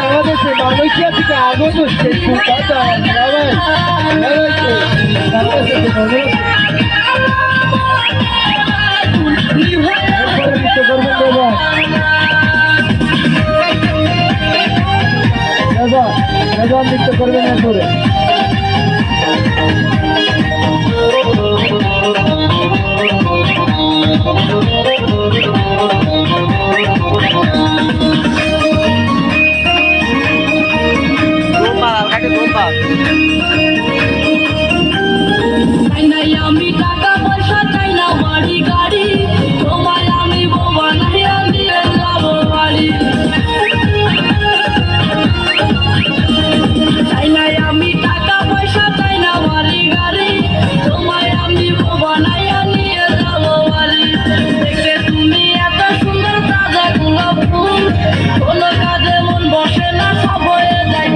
বাংলাদেশে মালয়েশিয়া থেকে আগত হচ্ছে কলকাতা নৃত্য করবেন এরপরে আমি টাকা পয়সা চাই না বাড়ি গাড়ি তোমায় আমি বোবা নাইয়া দিয়ে যাবো বাড়ি চাই না আমি টাকা পয়সা চাই না বাড়ি গাড়ি তোমায় আমি বোবা নাইয়া নিয়ে যাবো বাড়ি দেখে তুমি এত সুন্দর তাজা গোলাপ ফুল কোনো কাজে মন বসে না সব হয়ে যায়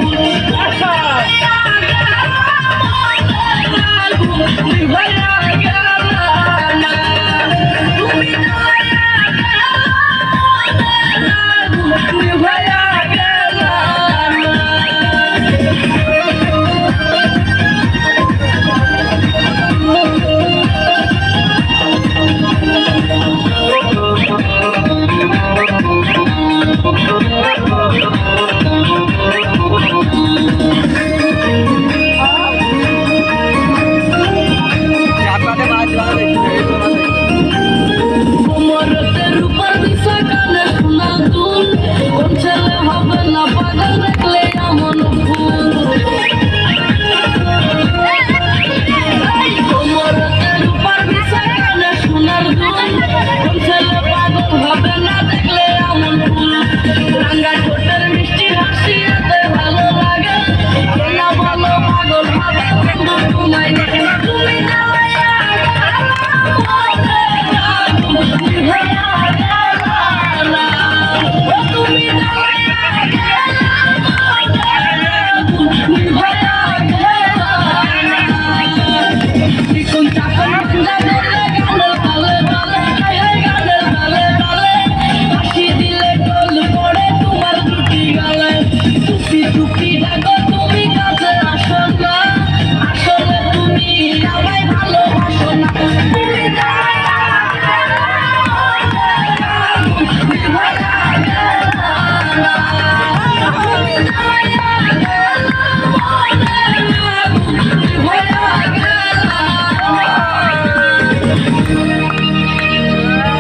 Oh,